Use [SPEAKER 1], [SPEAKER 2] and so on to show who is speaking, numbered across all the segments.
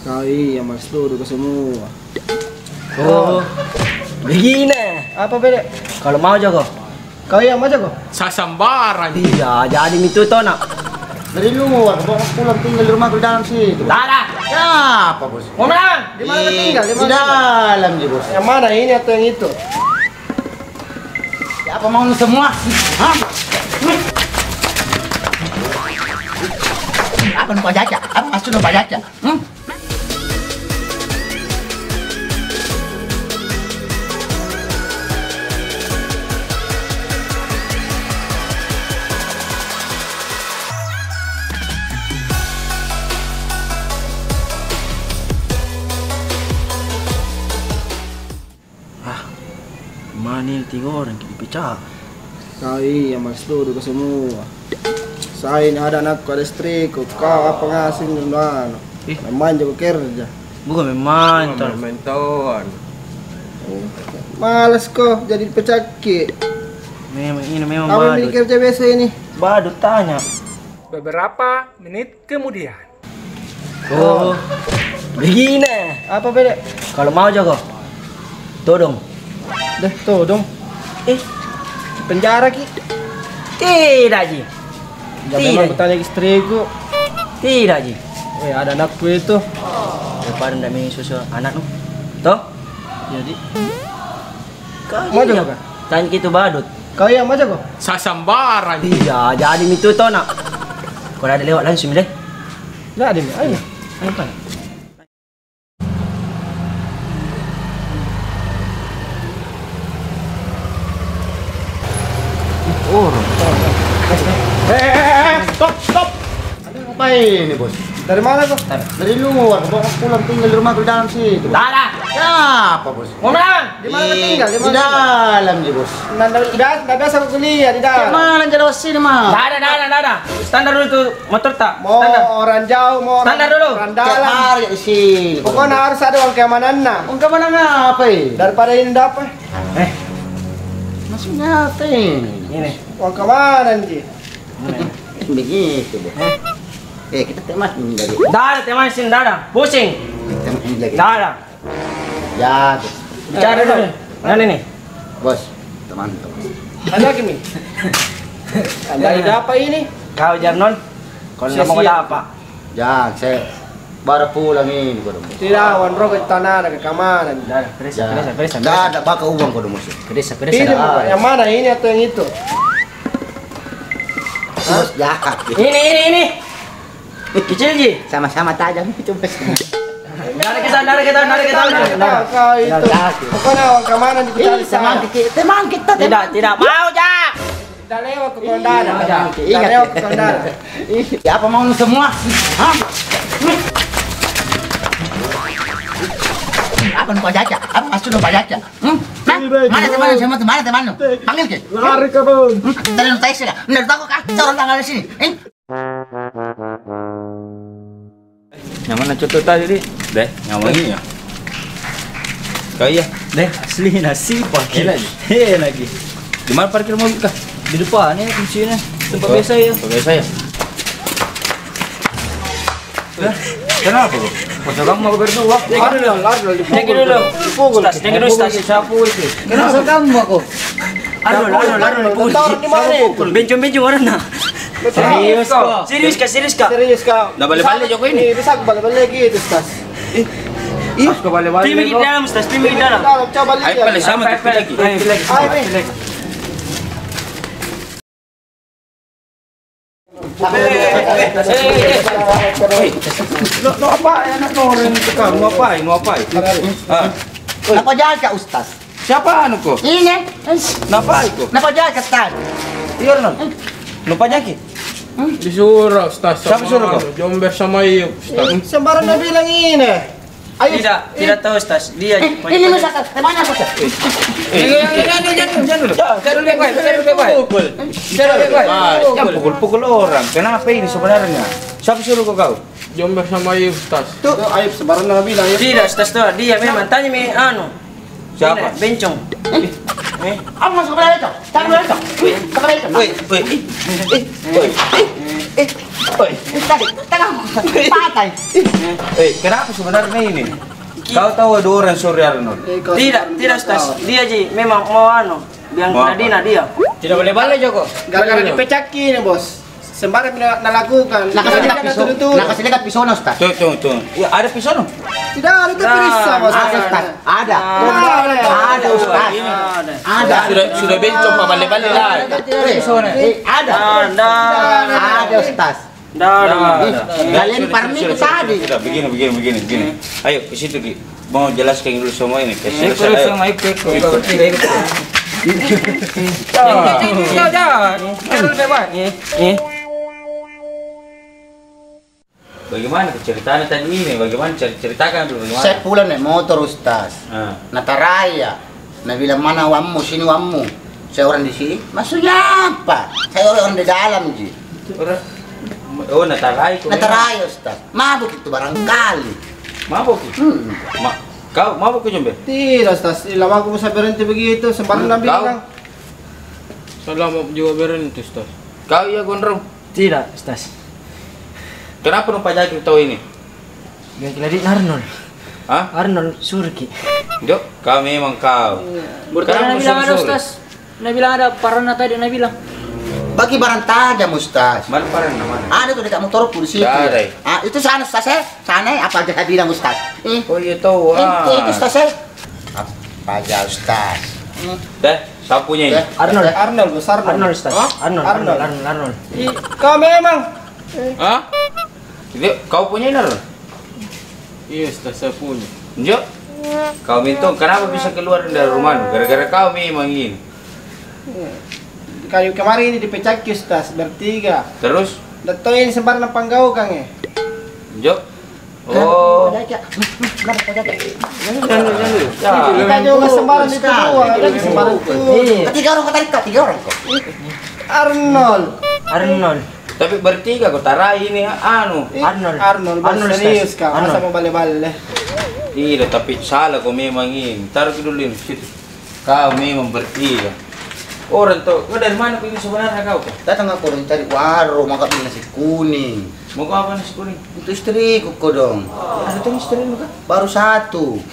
[SPEAKER 1] Iya mas tuh ke semua.
[SPEAKER 2] Oh, begini.
[SPEAKER 1] Apa beda?
[SPEAKER 2] Kalau mau jago.
[SPEAKER 1] Kau yang mau jago?
[SPEAKER 3] Sasambaran.
[SPEAKER 2] Iya, jadi itu toh nak.
[SPEAKER 4] Dari luar, bawa pulang tinggal di rumah di dalam situ.
[SPEAKER 2] Dah.
[SPEAKER 4] Ya apa bos?
[SPEAKER 2] Mau menang?
[SPEAKER 1] Di mana tinggal? Di
[SPEAKER 4] Di
[SPEAKER 1] mana?
[SPEAKER 4] dalam sih bos.
[SPEAKER 1] Yang mana ini atau yang itu?
[SPEAKER 4] Ya, apa mau semua? Hah? Apa lupa jaca? Apa masuk lupa jaca?
[SPEAKER 2] Mana ini 3 orang kita pecah.
[SPEAKER 1] Iya mas tuh ke semua. Saya ini ada anakku, ada istriku. Kau apa ngasih mana? Main jago kerja.
[SPEAKER 2] Bukan memang.
[SPEAKER 3] Menton.
[SPEAKER 1] Males kok jadi pecaki.
[SPEAKER 2] Memang ini memang
[SPEAKER 1] Apa ini
[SPEAKER 2] badut.
[SPEAKER 1] kerja biasa ini?
[SPEAKER 2] Badut tanya.
[SPEAKER 3] Beberapa menit kemudian.
[SPEAKER 2] Oh, begini.
[SPEAKER 1] Apa beda?
[SPEAKER 2] Kalau mau jago. Todong.
[SPEAKER 1] Deh tuh dong. Penjara ki.
[SPEAKER 2] Tidak Ji.
[SPEAKER 1] Jangan
[SPEAKER 2] Tidak.
[SPEAKER 1] memang bertanya istriku.
[SPEAKER 2] Tidak Ji.
[SPEAKER 1] Ada anakku itu.
[SPEAKER 2] Daripada ndak minum susu anak nu. Toh?
[SPEAKER 1] Jadi
[SPEAKER 2] Kau
[SPEAKER 1] mau
[SPEAKER 2] iya.
[SPEAKER 1] jago kan?
[SPEAKER 2] Tanya gitu badut.
[SPEAKER 1] Kau yang mau jago?
[SPEAKER 3] Sasambaran.
[SPEAKER 2] Iya, jadi itu toh nak. Kalau ada lewat langsung deh.
[SPEAKER 1] Nggak ada nih. Ayo.
[SPEAKER 2] Ayo pan.
[SPEAKER 3] Stop.
[SPEAKER 4] Apa ini bos?
[SPEAKER 1] Dari mana kok?
[SPEAKER 4] Dari luar, bawa pulang tinggal di rumah di dalam situ.
[SPEAKER 2] Dah.
[SPEAKER 4] Ya apa bos?
[SPEAKER 2] Mau menang?
[SPEAKER 1] Di mana tinggal? Di
[SPEAKER 4] Di
[SPEAKER 1] mana?
[SPEAKER 4] dalam sih bos.
[SPEAKER 1] Nggak biasa aku kuliah di dalam.
[SPEAKER 4] Mana jalan sini mah?
[SPEAKER 2] Dah. Standar dulu tuh motor tak.
[SPEAKER 1] Mau
[SPEAKER 2] Standar.
[SPEAKER 1] orang jauh, mau orang
[SPEAKER 2] Standar dulu.
[SPEAKER 1] orang
[SPEAKER 4] Tiap
[SPEAKER 1] dalam.
[SPEAKER 4] hari di sini.
[SPEAKER 1] Pokoknya harus ada uang keamanan nah.
[SPEAKER 4] Ungkap mana ngapa ini?
[SPEAKER 1] Daripada ini dapat
[SPEAKER 4] Maksudnya apa ini?
[SPEAKER 2] Ini.
[SPEAKER 1] uang keamanan sih.
[SPEAKER 4] Begitu bos. Kita teman dari
[SPEAKER 2] Dah, teman sini dah. Pusing.
[SPEAKER 4] teman lagi.
[SPEAKER 2] Dah.
[SPEAKER 4] Ya bos.
[SPEAKER 2] Bicara dulu. Nah ini.
[SPEAKER 4] Bos, teman.
[SPEAKER 1] Ada kimi. Ada apa ini?
[SPEAKER 2] Kau Jarnon. Kalau nggak mau ada apa?
[SPEAKER 4] Ya, saya baru pulang ini kau dong.
[SPEAKER 1] Tidak, wan rokok tanah ke keamanan.
[SPEAKER 2] Dah. Perisa.
[SPEAKER 4] Nggak ada bakal uang kau dong bos.
[SPEAKER 2] Perisa.
[SPEAKER 1] Pilih yang mana ini atau yang itu?
[SPEAKER 4] Bos jahat.
[SPEAKER 2] Ini. Kecil Ji.
[SPEAKER 4] Sama-sama tajam itu bos.
[SPEAKER 2] Dari kita.
[SPEAKER 1] Kau itu. Pokoknya uang keamanan dicari
[SPEAKER 4] Teman kita.
[SPEAKER 2] Tidak mau Ja.
[SPEAKER 1] Tidak lewat ke kondana. Tidak
[SPEAKER 4] Ingat.
[SPEAKER 1] lewat ke kondana.
[SPEAKER 4] Ya apa mau semua? Hah? Apa lupa jaca? Apa masuk lupa jaca? Mana teman? Panggil ke?
[SPEAKER 1] Lari ke bun.
[SPEAKER 4] Tadi lu tes enggak? Benar tahu kah? Seorang tanggal di sini.
[SPEAKER 5] Yang mana contoh tadi di? Deh, yang wangi ya. Kau iya.
[SPEAKER 2] Deh, asli nasi pakai
[SPEAKER 5] lagi.
[SPEAKER 2] lagi.
[SPEAKER 5] Di mana parkir mobil kah?
[SPEAKER 2] Di depan nih kuncinya. Tempat biasa ya.
[SPEAKER 5] Tempat biasa ya. Kenapa kok? Masa kamu mau berdua?
[SPEAKER 2] Jangan dulu. Stas, jangan dulu stas. Sapu itu.
[SPEAKER 4] Kenapa kamu aku?
[SPEAKER 2] Aduh,
[SPEAKER 1] Taruh di mana itu?
[SPEAKER 2] Bencong orang nak. Serius kah?
[SPEAKER 1] Serius kau.
[SPEAKER 5] Dah balik-balik Joko ini.
[SPEAKER 1] Bisa balik-balik gitu, Tas.
[SPEAKER 5] Mas kau balik-balik.
[SPEAKER 2] Pilih di dalam, stas. Pilih di dalam.
[SPEAKER 1] Coba lihat.
[SPEAKER 5] Ayo balik sama tapi lagi.
[SPEAKER 1] Ayo, nih.
[SPEAKER 5] Lo apa anak orang itu kamu ngapain? Ah,
[SPEAKER 4] Kenapa jalan ke Ustaz?
[SPEAKER 5] siapa anu kok?
[SPEAKER 4] Ini.
[SPEAKER 5] Ngapain kok?
[SPEAKER 4] Kenapa jalan ke Ustaz?
[SPEAKER 5] Iya non. Lupa nyakit.
[SPEAKER 3] Disuruh Ustaz.
[SPEAKER 5] Siapa suruh kau?
[SPEAKER 3] Jomber sama Iyuk Ustaz.
[SPEAKER 1] Sembarang dia bilang ini. Ayo.
[SPEAKER 2] Tidak tahu stas. Dia.
[SPEAKER 4] Ini misalkan temannya aku.
[SPEAKER 5] Jangan pukul-pukul orang. Kenapa ini sebenarnya? Siapa suruh kau?
[SPEAKER 3] Jomber sama Iyuk Ustaz.
[SPEAKER 1] Tuh, ayo sembarang dia bilang ya.
[SPEAKER 2] Tidak stas tuh. Dia memang tanya me anu.
[SPEAKER 5] Siapa?
[SPEAKER 2] Ini, Bencong.
[SPEAKER 4] Apa masuk ke belakang itu? Cari belakang itu. Ke belakang itu.
[SPEAKER 5] Woi. Oi.
[SPEAKER 4] Tengah patah.
[SPEAKER 5] Kenapa sebenarnya ini? Kau tahu ada orang sore Arnold?
[SPEAKER 2] Tidak Ustaz. Dia Ji, memang mau biang
[SPEAKER 5] Mau apa?
[SPEAKER 2] Nadina dia. Tidak boleh balik Joko.
[SPEAKER 1] Gara-gara dipecaki nih bos. Sembarang melakukan.
[SPEAKER 4] Nakasih lihat pisau Ustaz.
[SPEAKER 5] Tuh. Ya, ada pisau no?
[SPEAKER 1] Tidak ada terperiksa bos.
[SPEAKER 4] Ada Ustaz. Ada. Ada Ustaz. Ada.
[SPEAKER 3] Sudah bencong Pak, balik-balik lah.
[SPEAKER 4] Ada. Ada Ustaz. Kalian parmi itu tadi.
[SPEAKER 5] Sudah, begini. Ayo ke situ Di. Mau jelaskan dulu semua ini.
[SPEAKER 2] Ikut sama ikut.
[SPEAKER 5] Bagaimana ceritanya tadi ini? Bagaimana ceritakan dulu bagaimana?
[SPEAKER 4] Saya pulang naik motor Ustaz. Nataraya. Nah bilang mana wammu, sini wammu. Saya orang di sini. Maksudnya apa? Saya orang di dalam Ji.
[SPEAKER 5] Oh, Nataraya.
[SPEAKER 4] Nataraya Ustaz. Mabuk itu barangkali.
[SPEAKER 5] Mabuk? Kau mabuk ke Jombe?
[SPEAKER 1] Tidak Ustaz. Lama aku bisa berhenti begitu. Sembarang
[SPEAKER 5] Kau?
[SPEAKER 1] bilang.
[SPEAKER 3] Selama juga berhenti, Ustaz.
[SPEAKER 5] Kau ya Gondrong?
[SPEAKER 2] Tidak Ustaz.
[SPEAKER 5] Kenapa Pak Jaki tahu ini?
[SPEAKER 2] Biang keladi Arnold.
[SPEAKER 5] Hah?
[SPEAKER 2] Arnold Surki.
[SPEAKER 5] Jok, kau memang kau.
[SPEAKER 2] Karena Nabi bilang ada Ustaz. Nabi bilang ada parana tadi Nabi bilang.
[SPEAKER 4] Bagi barang tajam Ustaz.
[SPEAKER 5] Mana parah namanya?
[SPEAKER 4] Ada tuh dekat motorku di situ.
[SPEAKER 5] Ada.
[SPEAKER 4] Itu sana Ustaz ya. Sana apa aja saya bilang Ustaz.
[SPEAKER 5] Oh iya tahu.
[SPEAKER 4] Itu Ustaz ya. Apa aja Ustaz.
[SPEAKER 5] Dah, sapunya ini.
[SPEAKER 1] Arnold bos.
[SPEAKER 2] Arnold Ustaz. Arnold.
[SPEAKER 1] Kau memang.
[SPEAKER 5] Hah? Itu kau punya ini Arnold?
[SPEAKER 3] Iya, Ustaz, saya punya.
[SPEAKER 5] Jok, kau minta kenapa bisa keluar dari rumah? Gara-gara kau memang ini.
[SPEAKER 1] Kayu kemarin ini dipecaki Ustaz bertiga.
[SPEAKER 5] Terus?
[SPEAKER 1] Datoin sembarang panggau Kang ya.
[SPEAKER 5] Jok. Oh.
[SPEAKER 1] Kita juga sembarang itu dua, lagi sembarang itu.
[SPEAKER 4] Tiga orang kok tiga orang kok.
[SPEAKER 1] Arnold.
[SPEAKER 5] Tapi bertiga kau tarai ini
[SPEAKER 1] Arnold serius kau. Masa mau balik-balik.
[SPEAKER 5] Tidak, tapi salah kau memang ini. Taruh dulu ini situ. Kau memang bertiga. Orang tuh, kau dari mana kau ini sebenarnya kau?
[SPEAKER 4] Datang aku orang cari warung, maka beli nasi kuning.
[SPEAKER 5] Mau kau apa nasi kuning?
[SPEAKER 4] Itu istriku kok dong.
[SPEAKER 5] Ada tuh istri lu kan?
[SPEAKER 4] Baru satu.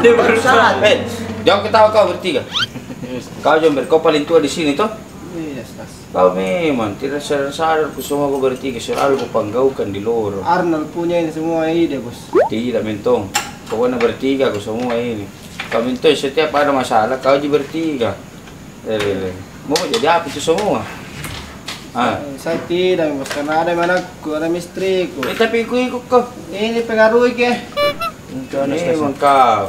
[SPEAKER 5] Baru satu. Jangan ketawa kau bertiga. Kau Jomber, kau paling tua di sini toh?
[SPEAKER 1] Iya Ustaz.
[SPEAKER 5] Kau memang tidak sadar ku semua kau bertiga selalu kau panggaukan di lorong.
[SPEAKER 1] Arnold punya ini semua ide bos.
[SPEAKER 5] Tidak mentong. Pokoknya bertiga kau semua ini. Kau mentong setiap ada masalah kau aja bertiga. Mau jadi apa itu semua?
[SPEAKER 1] Saya tidak bos karena ada mana aku ada istriku.
[SPEAKER 5] Tapi ikut kau.
[SPEAKER 1] Ini pengaruh ke.
[SPEAKER 5] Memang kau.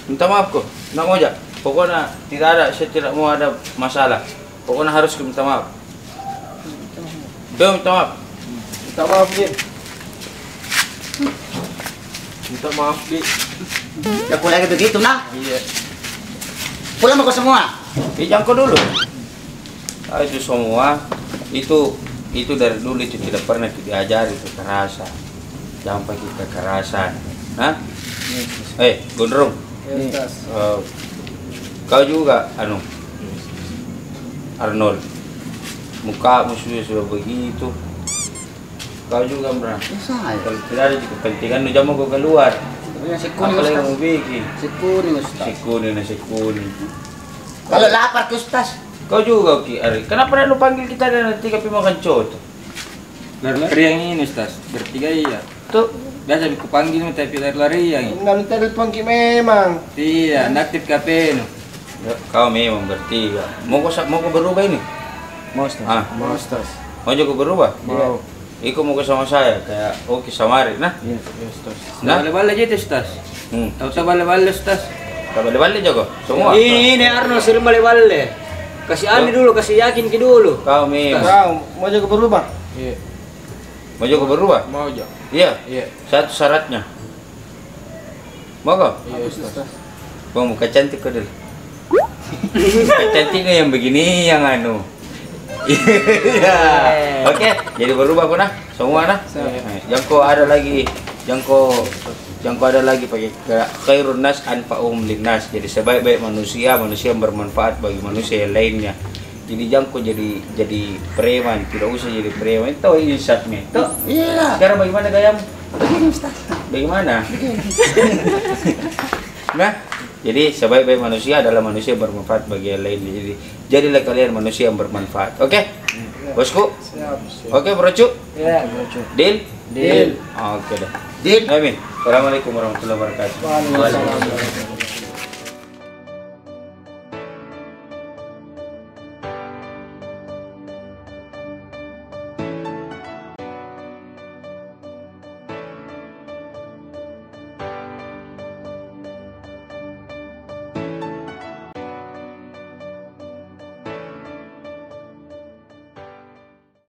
[SPEAKER 5] Minta maaf kau. Nak mau aja. Pokoknya tidak ada, saya tidak mau ada masalah. Pokoknya harus minta maaf. Minta maaf.
[SPEAKER 1] Minta maaf Ji.
[SPEAKER 3] Minta maaf, Di.
[SPEAKER 4] Aku lagi begitu nah.
[SPEAKER 3] Iya.
[SPEAKER 4] Pulang mau ke semua.
[SPEAKER 5] Jangkau dulu. Itu semua itu dari dulu itu tidak pernah diajari kekerasan. Jangan pakai kekerasan. Nah, Gondrong.
[SPEAKER 1] Ustaz.
[SPEAKER 5] Kau juga, Arnold. Muka sudah begitu. Kau juga Bram.
[SPEAKER 4] Saya.
[SPEAKER 5] Kalau tidak ada kepentingan, jangan mau keluar.
[SPEAKER 4] Si kuning
[SPEAKER 5] Apa yang
[SPEAKER 4] Ustaz.
[SPEAKER 5] mau bikin?
[SPEAKER 4] Si kuning Ustaz.
[SPEAKER 5] Si kuning.
[SPEAKER 4] Kalau lapar ke Ustaz.
[SPEAKER 5] Kau juga Ki Ari. Kenapa lu panggil kita dan nanti kami makan coto?
[SPEAKER 6] Lari yang ini Ustaz, bertiga iya.
[SPEAKER 5] Tuh,
[SPEAKER 6] Biasa aku panggil tapi lari yang ini.
[SPEAKER 1] Nggak telepon Ki memang.
[SPEAKER 6] Iya, aktif KP no.
[SPEAKER 5] ya, kau memang bertiga. Mau kau berubah ini?
[SPEAKER 2] Mau Ustaz.
[SPEAKER 1] Mau Ustaz.
[SPEAKER 5] Mau juga berubah?
[SPEAKER 1] Mau.
[SPEAKER 5] Ikut mau ke sama saya kayak oke samarit nah.
[SPEAKER 1] Iya Ustaz.
[SPEAKER 5] Nah,
[SPEAKER 6] Bale-bale aja Ustaz. Tahu bale-bale Ustaz.
[SPEAKER 5] tak balik jago semua.
[SPEAKER 2] Ini Arnold sering balik-balik. Kasih Andi dulu, kasih yakin ki dulu.
[SPEAKER 5] Kau memang.
[SPEAKER 1] Kau mau juga berubah?
[SPEAKER 3] Iya.
[SPEAKER 5] Mau juga berubah?
[SPEAKER 3] Mau aja.
[SPEAKER 5] Iya.
[SPEAKER 3] Iya.
[SPEAKER 5] Satu syaratnya. Mau kau?
[SPEAKER 3] Iya, Ustaz.
[SPEAKER 5] Bang muka cantik kau dulu. Muka cantiknya yang begini yang Iya. Oke, jadi berubah kau nah semua nah. Yang kau ada lagi, yang kau ada lagi pakai khairun nas anfa'uhum linnas. Jadi sebaik-baik manusia yang bermanfaat bagi manusia yang lainnya. Jadi jangan kau jadi preman, tidak usah jadi preman. Tahu ini saatnya. Tahu?
[SPEAKER 4] Iya.
[SPEAKER 5] Sekarang bagaimana gayamu?
[SPEAKER 4] Begini Ustaz.
[SPEAKER 5] Bagaimana? Nah, jadi sebaik-baik manusia adalah manusia yang bermanfaat bagi yang lain. Jadi jadilah kalian manusia yang bermanfaat. Oke? Bosku?
[SPEAKER 1] Siap.
[SPEAKER 5] Oke, Brocu?
[SPEAKER 2] Ya, bro.
[SPEAKER 5] Deal?
[SPEAKER 2] Deal.
[SPEAKER 5] Oke dah.
[SPEAKER 4] Din.
[SPEAKER 5] Amin. Assalamualaikum warahmatullahi wabarakatuh.
[SPEAKER 1] Waalaikumsalam.